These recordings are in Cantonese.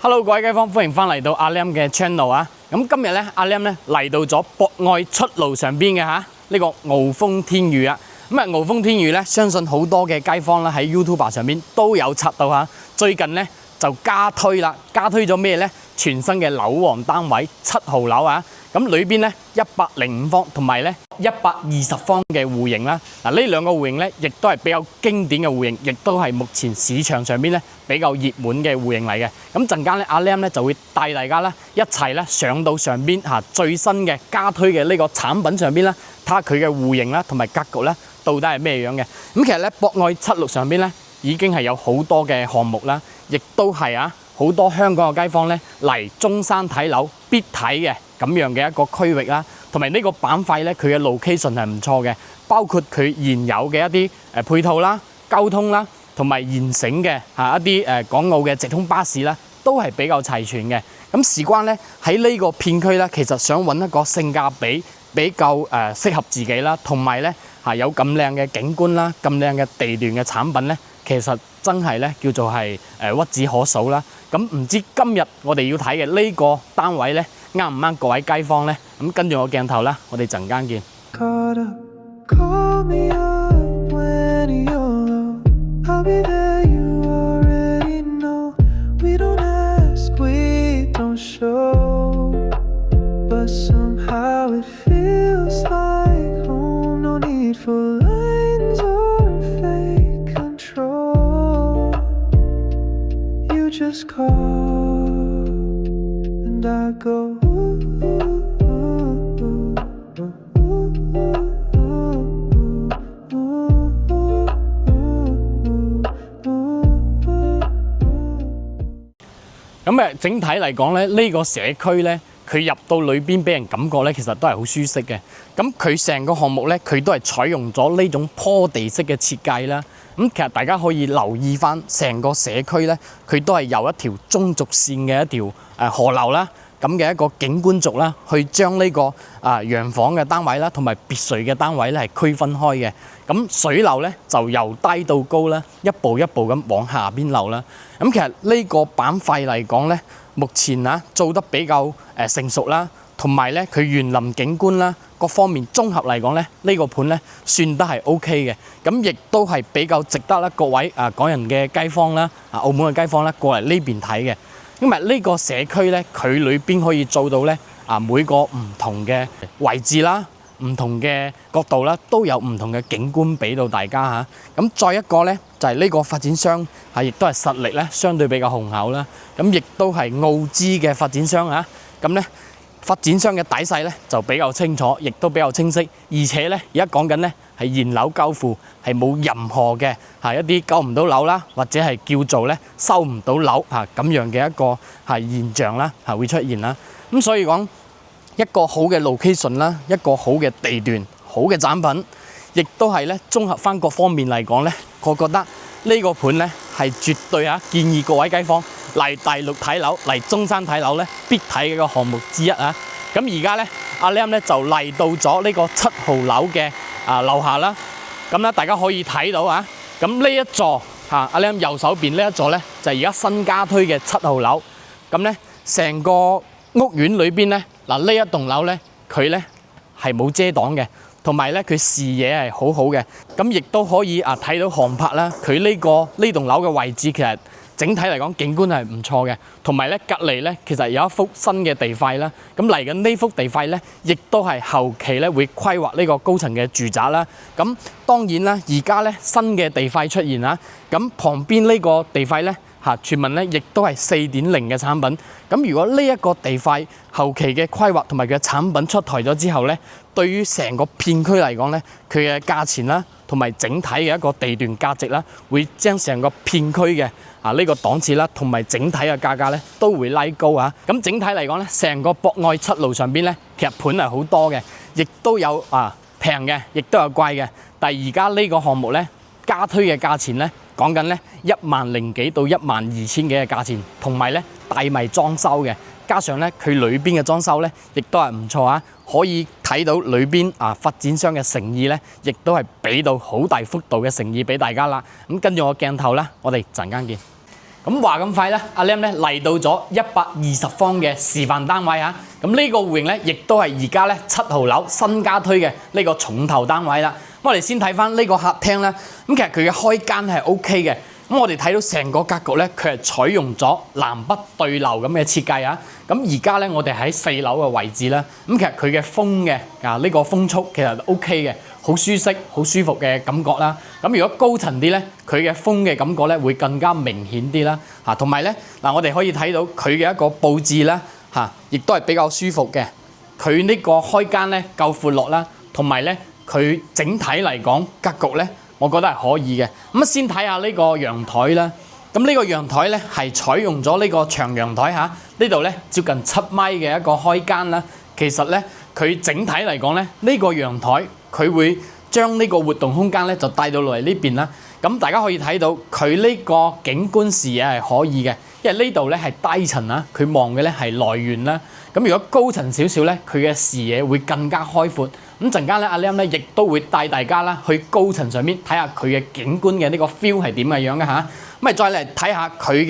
Hello， 各位街坊，歡迎翻嚟到阿 Lam 嘅 channel 啊！咁今日咧，阿 Lam 咧嚟到咗博愛出路上邊嘅呢個鰲峰天宇啊！咁啊，鰲峰天宇咧，相信好多嘅街坊啦喺 YouTube 上邊都有刷到嚇。最近咧就加推啦，加推咗咩咧？全新嘅樓王單位7號樓啊！咁裏邊咧105方同埋咧120方嘅戶型啦。嗱，呢兩個戶型咧，亦都係比較經典嘅戶型，亦都係目前市場上邊咧比較熱門嘅戶型嚟嘅。咁陣間咧，阿 Lam 咧就會帶大家啦一齊咧上到上邊最新嘅加推嘅呢個產品上邊啦，睇下佢嘅戶型啦同埋格局咧到底係咩樣嘅。咁其實咧博愛7路上邊咧已經係有好多嘅項目啦，亦都係好多香港嘅街坊咧嚟中山睇樓必睇嘅咁樣嘅一個區域啦，同埋呢個板塊咧，佢嘅 location 係唔錯嘅，包括佢現有嘅一啲配套啦、交通啦，同埋現成嘅一啲港澳嘅直通巴士啦，都係比較齊全嘅。咁事關咧喺呢個片區咧，其實想揾一個性價比較適合自己啦，同埋咧有咁靚嘅景觀啦、咁靚嘅地段嘅產品咧，其實真係咧叫做係屈指可數啦。咁唔知今日我哋要睇嘅呢個單位咧，啱唔啱各位街坊呢？咁跟住我鏡頭啦，我哋陣間見。咁整體嚟講咧，呢個社區咧，佢入到裏邊俾人感覺咧，其實都係好舒適嘅。咁佢成個項目咧，佢都係採用咗呢種坡地式嘅設計啦。咁其實大家可以留意翻成個社區咧，佢都係由一條中軸線嘅一條河流啦，咁嘅一個景觀軸啦，去將呢個洋房嘅單位啦，同埋別墅嘅單位咧係區分開嘅。咁水流咧就由低到高啦，一步一步咁往下邊流啦。咁其實呢個板塊嚟講咧，目前做得比較成熟啦，同埋咧佢園林景觀啦，各方面綜合嚟講咧，呢個盤咧算得係 OK 嘅。咁亦都係比較值得啦各位港人嘅街坊啦，澳門嘅街坊啦過嚟呢邊睇嘅。因為呢個社區咧，佢裏邊可以做到咧每個唔同嘅位置啦，唔同嘅角度啦，都有唔同嘅景觀俾到大家嚇。咁再一個咧，就係呢個發展商亦都係實力咧相對比較雄厚啦。咁亦都係澳資嘅發展商嚇。咁咧發展商嘅底細咧就比較清楚，亦都比較清晰。而且咧而家講緊咧係現樓交付，係冇任何嘅一啲交唔到樓啦，或者係叫做咧收唔到樓咁樣嘅一個現象啦會出現啦。咁所以講一個好嘅 location 啦，一個好嘅地段，好嘅產品，亦都係咧綜合翻各方面嚟講咧，我覺得呢個盤咧係絕對建議各位街坊嚟大陸睇樓，嚟中山睇樓咧必睇嘅一個項目之一啊！咁而家咧阿 Lam 咧就嚟到咗呢個7號樓嘅樓下啦。咁咧大家可以睇到咁呢一座阿 Lam 右手邊呢一座咧就係而家新加推嘅7號樓。咁咧成個屋苑裏邊咧呢一棟樓咧佢咧係冇遮擋嘅，同埋咧佢視野係好好嘅。咁亦都可以睇到航拍啦。佢呢棟樓嘅位置其實整體嚟講景觀係唔錯嘅，同埋咧隔離咧其實有一幅新嘅地塊啦。咁嚟緊呢幅地塊咧，亦都係後期咧會規劃呢個高層嘅住宅啦。咁當然啦，而家咧新嘅地塊出現啦，咁旁邊呢個地塊咧傳聞咧亦都係4.0嘅產品。咁如果呢一個地塊後期嘅規劃同埋佢嘅產品出台咗之後咧，對於成個片區嚟講咧，佢嘅價錢啦，同埋整體嘅一個地段價值啦，會將成個片區嘅呢個檔次啦，同埋整體嘅價格咧都會拉高啊！咁整體嚟講咧，成個博愛7路上邊咧，其實盤係好多嘅，亦都有平嘅，亦都有貴嘅。但係而家呢個項目咧，加推嘅價錢咧，講緊咧10000幾到12000幾嘅價錢，同埋咧大米裝修嘅。加上咧佢裏邊嘅裝修咧，亦都係唔錯啊！可以睇到裏邊發展商嘅誠意咧，亦都係俾到好大幅度嘅誠意俾大家啦。咁跟住我鏡頭啦，我哋陣間見。咁話咁快咧，阿 Lam 咧嚟到咗120方嘅示範單位嚇。咁呢個戶型咧，亦都係而家咧7號樓新加推嘅呢個重頭單位啦。咁我哋先睇翻呢個客廳啦。咁其實佢嘅開間係 OK 嘅。咁我哋睇到成個格局咧，佢係採用咗南北對流咁嘅設計啊。咁而家咧，我哋喺4樓嘅位置啦。咁其實佢嘅風嘅呢個風速其實 OK 嘅。好舒適、好舒服嘅感覺啦。咁如果高層啲咧，佢嘅風嘅感覺咧會更加明顯啲啦。同埋咧我哋可以睇到佢嘅一個佈置啦，亦都係比較舒服嘅。佢呢個開間咧夠闊落啦，同埋咧佢整體嚟講格局咧，我覺得係可以嘅。咁先睇下呢個陽台啦。咁呢個陽台咧係採用咗呢個長陽台嚇，呢度咧接近7米嘅一個開間啦。其實咧佢整體嚟講咧，呢個陽台佢會將呢個活動空間咧就帶到落嚟呢邊啦。咁大家可以睇到佢呢個景觀視野係可以嘅，因為呢度咧係低層啦，佢望嘅咧係來源啦。咁如果高層少少咧，佢嘅視野會更加開闊。咁陣間咧，阿 Lam 咧亦都會帶大家啦去高層上面睇下佢嘅景觀嘅呢個 feel 係點嘅樣嘅嚇。咁再嚟睇下佢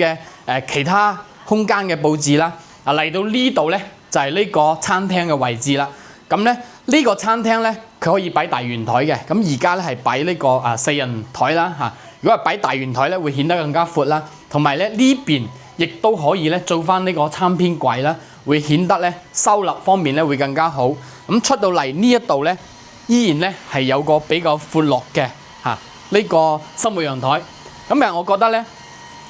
嘅其他空間嘅佈置啦。嚟到呢度咧就係呢個餐廳嘅位置啦。咁咧呢個餐廳咧，佢可以擺大圓台嘅。咁而家咧係擺呢個4人台啦嚇。如果係擺大圓台咧，會顯得更加闊啦。同埋咧呢邊亦都可以咧做翻呢個餐邊櫃啦，會顯得咧收納方面咧會更加好。咁出到嚟呢一度咧，依然咧係有個比較闊落嘅呢個生活陽台。咁其實我覺得咧，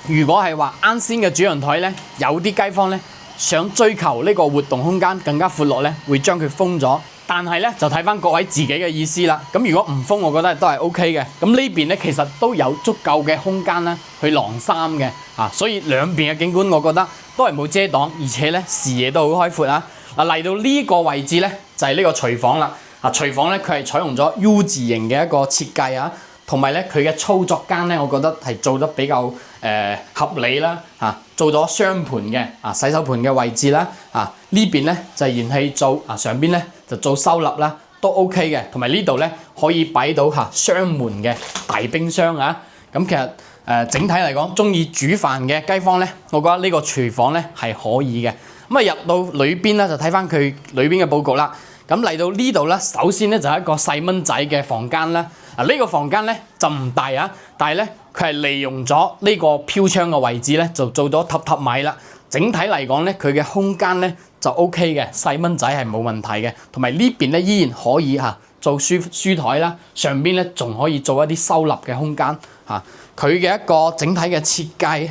如果係話啱先嘅主陽台咧，有啲街坊咧想追求呢個活動空間更加闊落咧，會將佢封咗。但係咧就睇翻各位自己嘅意思啦。咁如果唔封，我覺得都係 OK 嘅。咁呢邊咧其實都有足夠嘅空間啦，去晾衫嘅所以兩邊嘅景觀我覺得都係冇遮擋，而且咧視野都好開闊啊。嚟到呢個位置咧就係呢個廚房啦。廚房咧佢係採用咗 U 字形嘅一個設計啊，同埋咧佢嘅操作間咧，我覺得係做得比較合理啦做咗雙盤嘅洗手盤嘅位置啦呢邊咧就係燃氣灶上邊咧就做收納啦，都 OK 嘅。同埋呢度咧可以擺到雙門嘅大冰箱啊。咁其實整體嚟講，中意煮飯嘅街坊咧，我覺得呢個廚房咧係可以嘅。咁入到裏邊咧就睇翻佢裏邊嘅佈局啦。咁嚟到呢度咧，首先咧就係一個細蚊仔嘅房間啦。呢個房間咧就唔大但係咧佢係利用咗呢個飄窗嘅位置咧，就做咗榻米啦。整體嚟講咧，佢嘅空間咧就 OK 嘅，細蚊仔係冇問題嘅。同埋呢邊咧依然可以做書台啦，上邊咧仲可以做一啲收納嘅空間佢嘅一個整體嘅設計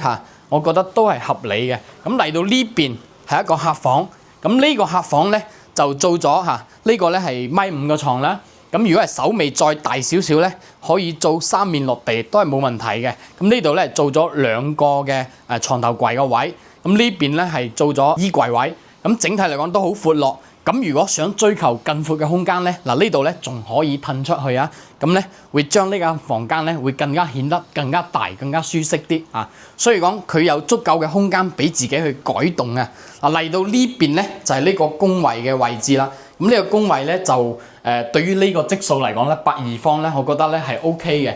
我覺得都係合理嘅。咁嚟到呢邊係一個客房，咁呢個客房咧就做咗呢個咧係1.5米嘅床啦。咁如果係手尾再大少少咧，可以做3面落地都係冇問題嘅。咁呢度咧做咗2個嘅床頭櫃個位，咁呢邊咧係做咗衣櫃位。咁整體嚟講都好闊落。咁如果想追求更闊嘅空間咧，呢度咧仲可以褪出去咁咧會將呢間房間咧會更加顯得更加大、更加舒適啲所以講佢有足夠嘅空間俾自己去改動嚟到呢邊咧就係呢個工位嘅位置啦。咁呢個工位咧就對於呢個積數嚟講咧，120方咧，我覺得咧係 OK 嘅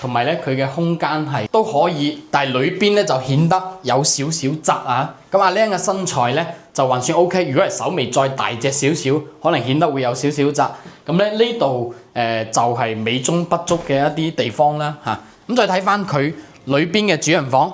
同埋咧佢嘅空間係都可以，但係裏邊咧就顯得有少少窄咁阿靚嘅身材咧就還算 OK， 如果係手尾再大隻少少，可能顯得會有少少窄。咁咧呢度就係美中不足嘅一啲地方啦咁再睇翻佢裏邊嘅主人房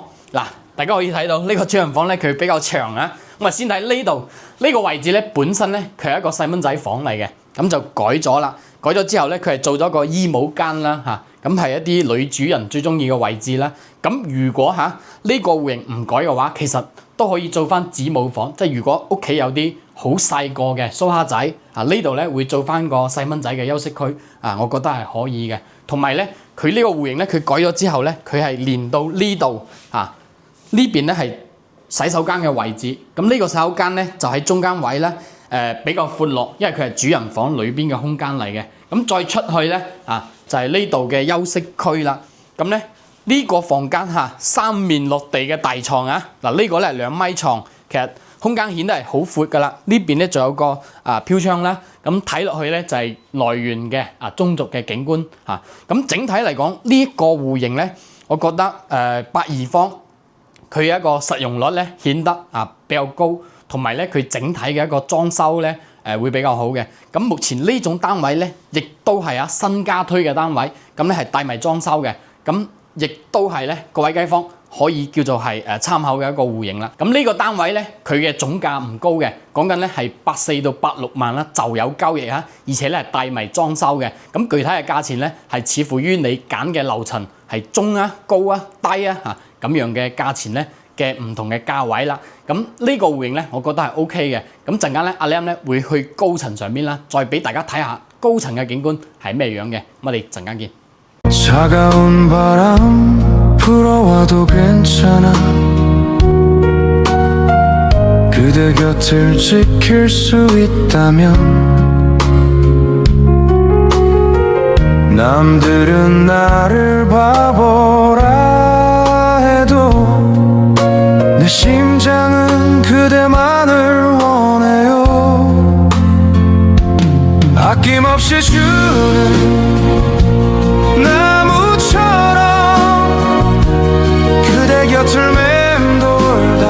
大家可以睇到呢個主人房咧佢比較長咁先睇呢度呢個位置咧，本身咧佢係一個細蚊仔房嚟嘅，咁就改咗啦。改咗之後咧，佢係做咗個衣帽間啦咁係一啲女主人最中意嘅位置啦。咁如果呢個戶型唔改嘅話，其實都可以做翻子母房，即係如果屋企有啲好細個嘅蘇蝦仔呢度咧會做翻個細蚊仔嘅休息區我覺得係可以嘅。同埋咧，佢呢個戶型咧，佢改咗之後咧，佢係連到呢度呢邊咧係洗手間嘅位置。咁呢個洗手間咧就喺中間位咧比較闊落，因為佢係主人房裏邊嘅空間嚟嘅。咁再出去咧就係呢度嘅休息區啦。咁咧呢個房間3面落地嘅大床呢個咧係2米床，其實空間顯得係好闊噶啦。呢邊咧仲有個飄窗啦，咁睇落去咧就係來源嘅中軸嘅景觀咁整體嚟講呢一個戶型咧，我覺得120方佢一個實用率咧顯得比較高，同埋咧佢整體嘅一個裝修咧會比較好嘅。咁目前呢種單位咧，亦都係新家推嘅單位，咁咧係帶埋裝修嘅，咁亦都係咧各位街坊可以叫做係參考嘅一個戶型啦。咁呢個單位咧，佢嘅總價唔高嘅，講緊咧係84到86萬啦，就有交易而且咧係帶埋裝修嘅。咁具體嘅價錢咧係視乎於你揀嘅樓層係中高低咁樣嘅價錢咧嘅唔同嘅價位啦。咁呢個戶型咧，我覺得係 OK 嘅。咁陣間咧，阿 Lam 咧會去高層上邊啦，再俾大家睇下高層嘅景觀係咩樣嘅。我哋陣間見。 불어와도 괜찮아 그대 곁을 지킬 수 있다면 남들은 나를 바보라 해도 내 심장은 그대만을 원해요 아낌없이 주는 곁을 맴돌다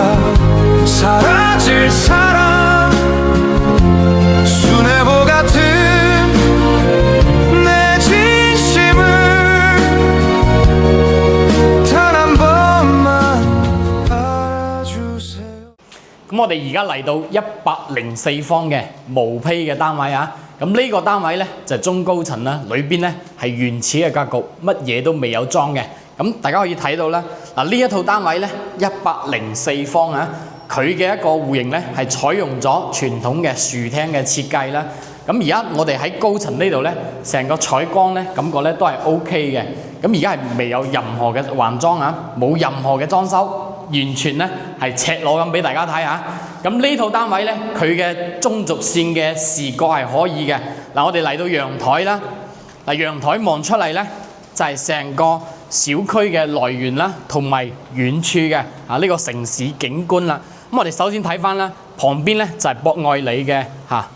사라질 사랑 수뇌보 같은 내 진심을 단 한 번만 알아주세요。咁我哋而家嚟到104方嘅毛坯嘅單位咁呢個單位咧就係中高層啦，裏邊咧係原始嘅格局，乜嘢都未有裝嘅。咁大家可以睇到啦，嗱呢一套單位咧104方佢嘅一個戶型咧係採用咗傳統嘅樹廳嘅設計啦。咁而家我哋喺高層呢度咧，成個採光咧感覺咧都係 OK 嘅。咁而家係未有任何嘅橫裝冇任何嘅裝修，完全咧係赤裸咁俾大家睇下。咁呢套單位咧，佢嘅中軸線嘅視覺係可以嘅。嗱，我哋嚟到陽台啦，嗱陽台望出嚟咧就係成個小區嘅來源啦，同埋遠處嘅呢個城市景觀啦。咁我哋首先睇翻啦，旁邊咧就係博愛里嘅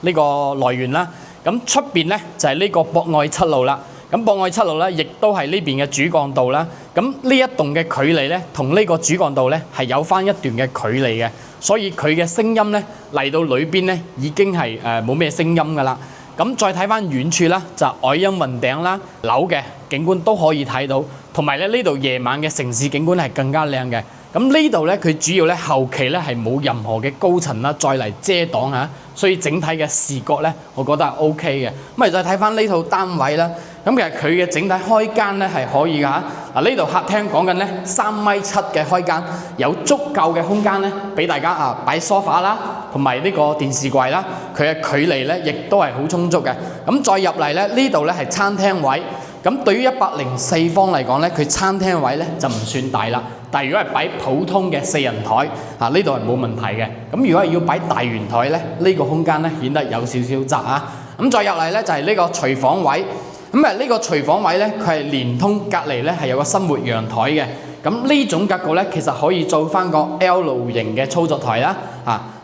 呢個來源啦。咁出邊咧就係呢個博愛7路啦。咁博愛7路咧，亦都係呢邊嘅主幹道啦。咁呢一棟嘅距離咧，同呢個主幹道咧係有翻一段嘅距離嘅，所以佢嘅聲音咧嚟到裏邊咧已經係冇咩聲音噶啦。咁再睇翻遠處啦，就係愛欣雲頂啦，樓嘅景觀都可以睇到，同埋咧呢度夜晚嘅城市景觀係更加靚嘅。咁呢度咧佢主要咧後期咧係冇任何嘅高層啦，再嚟遮擋所以整體嘅視覺咧，我覺得係 OK 嘅。咁我哋再睇翻呢套單位啦，咁其實佢嘅整體開間咧係可以㗎嗱，呢度客廳講緊咧3.7米嘅開間，有足夠嘅空間咧俾大家擺梳化啦，同埋呢個電視櫃啦，佢嘅距離咧亦都係好充足嘅。咁再入嚟咧，呢度咧係餐廳位。咁對於104方嚟講咧，佢餐廳位咧就唔算大啦。但係如果係擺普通嘅4人台呢度係冇問題嘅。咁如果係要擺大圓台咧，呢個空間咧顯得有少少窄咁再入嚟咧就係呢個廚房位。咁呢個廚房位咧，佢係連通隔離咧係有個生活陽台嘅。咁呢種格局咧，其實可以做翻個 L 型嘅操作台啦。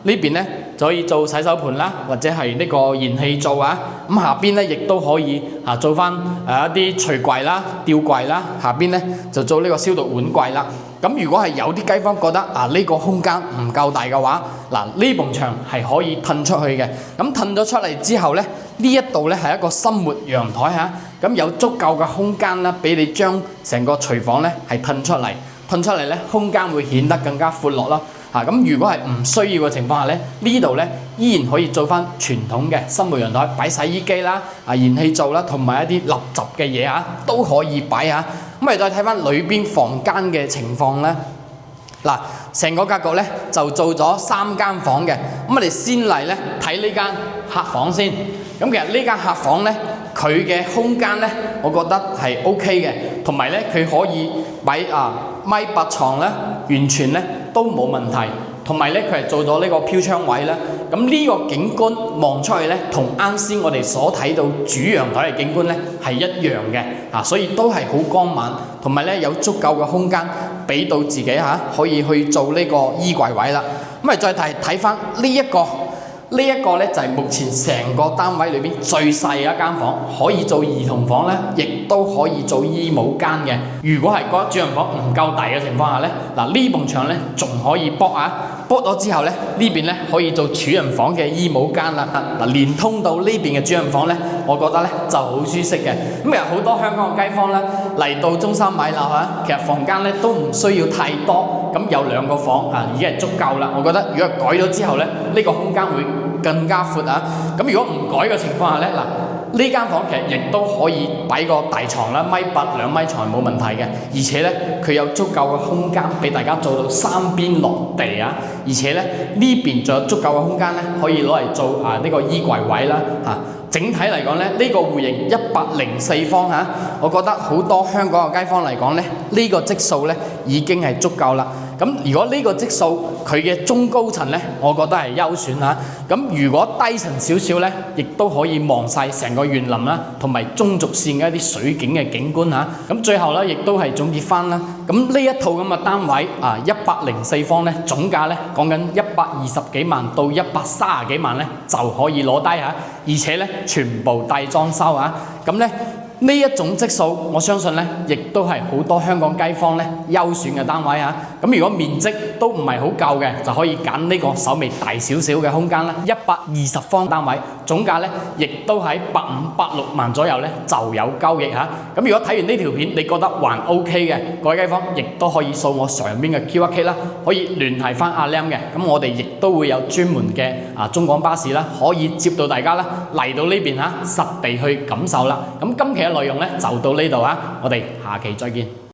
呢邊咧就可以做洗手盤啦，或者係呢個燃氣灶咁下邊咧亦都可以做翻一啲櫥櫃啦、吊櫃啦。下邊咧就做呢個消毒碗櫃啦。咁如果係有啲街坊覺得呢個空間唔夠大嘅話，呢埲牆係可以褪出去嘅。咁褪咗出嚟之後咧，呢一度咧係一個生活陽台咁有足夠嘅空間啦，俾你將成個廚房咧係褪出嚟，咧空間會顯得更加闊落咯。咁如果係唔需要嘅情況下咧，呢度咧依然可以做翻傳統嘅生活陽台，擺洗衣機啦、燃氣灶啦，同埋一啲垃圾嘅嘢都可以擺咁我哋再睇翻裏邊房間嘅情況咧，成個格局咧就做咗3間房嘅。咁我哋先嚟咧睇呢間客房先。咁其實呢間客房咧，佢嘅空間咧，我覺得係 OK 嘅，同埋咧佢可以擺1.8米床咧，完全咧都冇問題。同埋咧，佢係做咗呢個飄窗位啦。咁呢個景觀望出去咧，同啱先我哋所睇到主陽台嘅景觀咧係一樣嘅所以都係好光猛，同埋咧有足夠嘅空間俾到自己可以去做呢個衣櫃位啦。咁再睇翻呢一個呢一個咧就係目前成個單位裏邊最細嘅一間房，可以做兒童房咧，亦都可以做衣帽間嘅。如果係覺得主人房唔夠大嘅情況下咧，嗱呢埲牆咧仲可以剝啊，剝咗之後咧呢邊咧可以做主人房嘅衣帽間啦。嗱連通到呢邊嘅主人房咧，我覺得咧就好舒適嘅。咁其實好多香港嘅街坊咧嚟到中山買樓嚇，其實房間咧都唔需要太多，咁有2個房啊已經係足夠啦。我覺得如果改咗之後咧，呢個空間會更加闊啊！咁如果唔改嘅情況下咧，嗱呢間房其實亦都可以擺個大床啦，1.8米、2米床冇問題嘅，而且咧佢有足夠嘅空間俾大家做到3邊落地啊！而且咧呢邊仲有足夠嘅空間咧，可以攞嚟做呢個衣櫃位啦嚇。整體嚟講咧，呢個戶型104方嚇，我覺得好多香港嘅街坊嚟講咧，呢個積數咧已經係足夠啦。咁如果呢個積數佢嘅中高層咧，我覺得係優選嚇。咁如果低層少少咧，亦都可以望晒成個園林啦，同埋中軸線嘅一啲水景嘅景觀嚇。咁最後咧，亦都係總結翻啦。咁呢一套咁嘅單位104方咧，總價咧講緊120幾萬到130幾萬咧就可以攞低嚇，而且咧全部帶裝修嚇。咁咧呢一種積數，我相信咧，亦都係好多香港街坊咧優選嘅單位嚇。咁如果面積都唔係好夠嘅，就可以揀呢個稍微大少少嘅空間啦。120方單位，總價咧亦都喺85、86萬左右咧就有交易嚇。咁如果睇完呢條片，你覺得還 OK 嘅，各位街坊亦都可以掃我上邊嘅 QR Code 啦，可以聯繫翻阿 Lam 嘅。咁我哋亦都會有專門嘅中港巴士啦，可以接到大家啦嚟到呢邊實地去感受啦。咁今期嘅內容咧就到呢度啊，我哋下期再見。